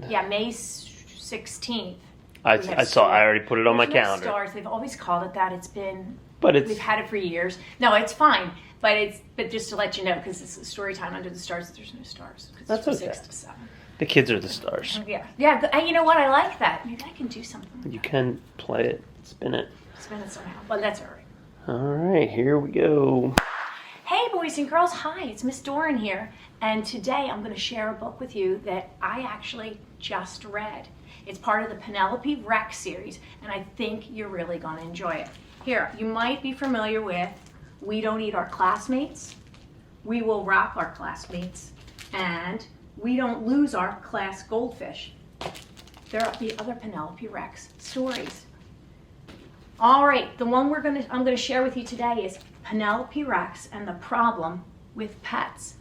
Yeah, May 16th. I saw. I already put it on my calendar. Stars. They've always called it that. It's been. But we've had it for years. No, it's fine. But just to let you know, because it's a story time under the stars. There's no stars. That's it's okay. 6 to 7. The kids are the stars. Yeah. And you know what? I like that. Maybe I can do something. Like you can play it, spin it. Spin it somehow. Well, that's all right. All right, here we go. Hey, boys and girls. Hi, it's Miss Doran here. And today I'm going to share a book with you that I actually just read. It's part of the Penelope Rex series, and I think you're really going to enjoy it. Here, you might be familiar with We Don't Eat Our Classmates, We Will Rock Our Classmates, and We Don't Lose Our Class Goldfish. There are the other Penelope Rex stories. All right, the one I'm going to share with you today is Penelope Rex and the Problem with Pets.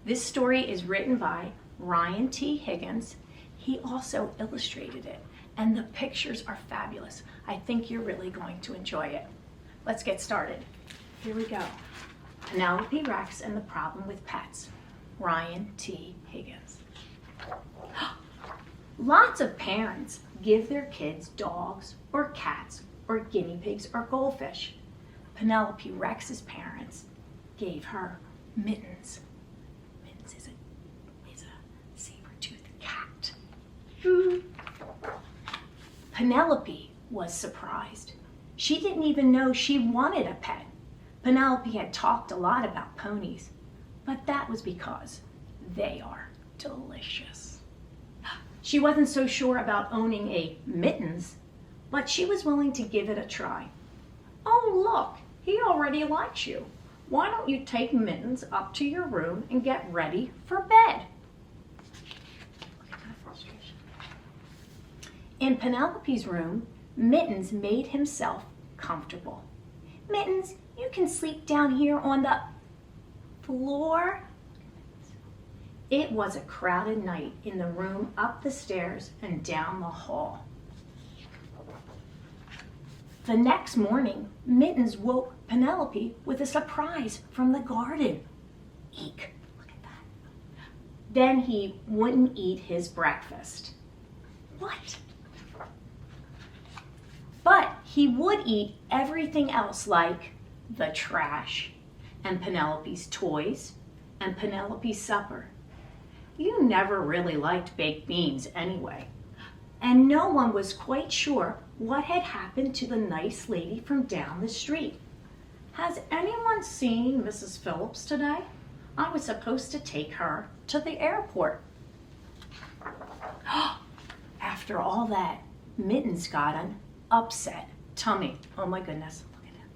This story is written by Ryan T. Higgins. He also illustrated it, and the pictures are fabulous. I think you're really going to enjoy it. Let's get started. Here we go. Penelope Rex and the Problem with Pets. Ryan T. Higgins. Lots of parents give their kids dogs or cats or guinea pigs or goldfish. Penelope Rex's parents gave her Mittens. Mittens is a saber-toothed cat. Penelope was surprised. She didn't even know she wanted a pet. Penelope had talked a lot about ponies, but that was because they are delicious. She wasn't so sure about owning a Mittens, but she was willing to give it a try. Oh, look, he already likes you. Why don't you take Mittens up to your room and get ready for bed? In Penelope's room, Mittens made himself comfortable. Mittens, you can sleep down here on the floor. It was a crowded night in the room up the stairs and down the hall. The next morning, Mittens woke Penelope with a surprise from the garden. Eek, look at that. Then he wouldn't eat his breakfast. What? But he would eat everything else, like the trash and Penelope's toys and Penelope's supper. You never really liked baked beans anyway. And no one was quite sure what had happened to the nice lady from down the street. Has anyone seen Mrs. Phillips today? I was supposed to take her to the airport. After all that, Mittens got an upset tummy. Oh my goodness, look at him.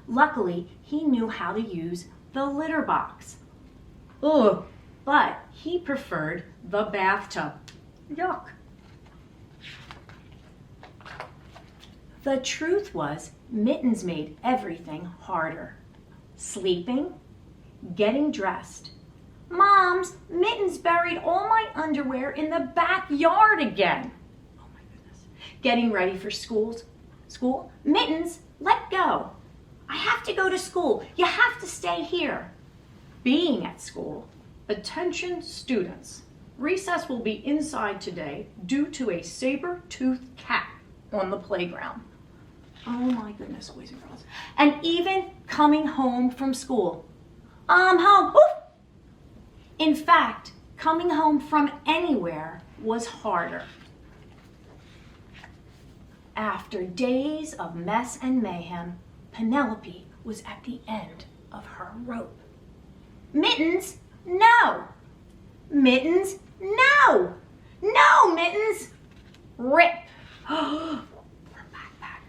Luckily, he knew how to use the litter box. Ugh, but he preferred the bathtub. Yuck. The truth was, Mittens made everything harder. Sleeping, getting dressed. Moms, Mittens buried all my underwear in the backyard again. Oh my goodness. Getting ready for school. Mittens, let go. I have to go to school. You have to stay here. Being at school. Attention students. Recess will be inside today due to a saber-toothed cat on the playground. Oh my goodness, boys and girls. And even coming home from school. I'm home. Oof. In fact, coming home from anywhere was harder. After days of mess and mayhem, Penelope was at the end of her rope. Mittens, no! Mittens, no! No, Mittens! Rip! Her backpack.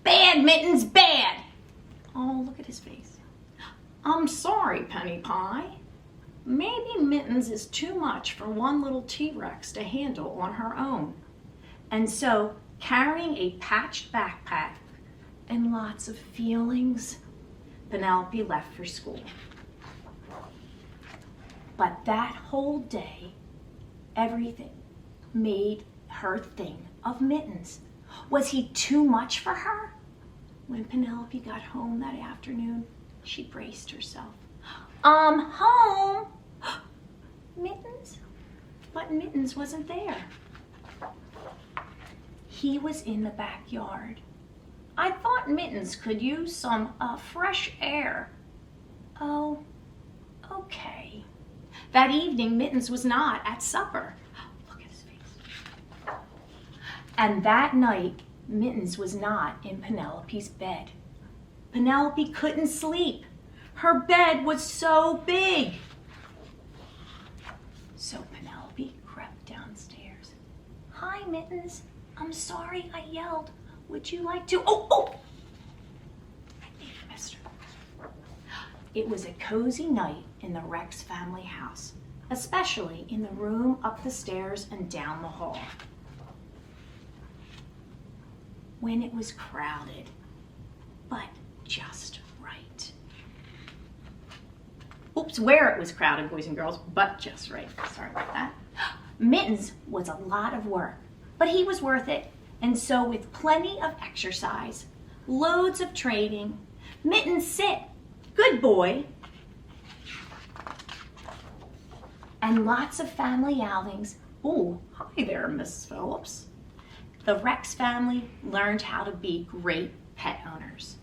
Bad, Mittens, bad! Oh, look at his face. I'm sorry, Penny Pie. Maybe Mittens is too much for one little T-Rex to handle on her own. And so, carrying a patched backpack and lots of feelings, Penelope left for school. But that whole day, everything made her think of Mittens. Was he too much for her? When Penelope got home that afternoon, she braced herself. Home? Mittens? But Mittens wasn't there. He was in the backyard. I thought Mittens could use some fresh air. Oh, okay. That evening, Mittens was not at supper. Look at his face. And that night, Mittens was not in Penelope's bed. Penelope couldn't sleep. Her bed was so big. So Penelope crept downstairs. Hi, Mittens. I'm sorry I yelled. Would you like to? Oh! I missed her. It was a cozy night in the Rex family house, especially in the room up the stairs and down the hall. When it was crowded, but just right. Oops, where it was crowded, boys and girls, but just right. Sorry about that. Mittens was a lot of work, but he was worth it. And so with plenty of exercise, loads of training, Mittens sit, good boy, and lots of family outings. Oh, hi there, Mrs. Phillips. The Rex family learned how to be great pet owners.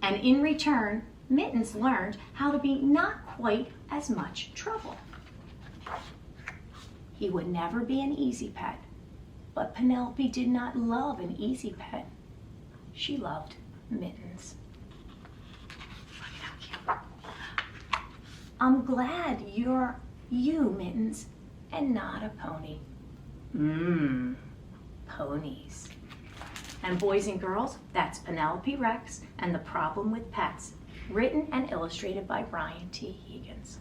And in return, Mittens learned how to be not quite as much trouble. He would never be an easy pet, but Penelope did not love an easy pet. She loved Mittens. Look at how cute. I'm glad you're you, Mittens, and not a pony. Ponies. And boys and girls, that's Penelope Rex and the Problem with Pets, written and illustrated by Brian T. Higgins.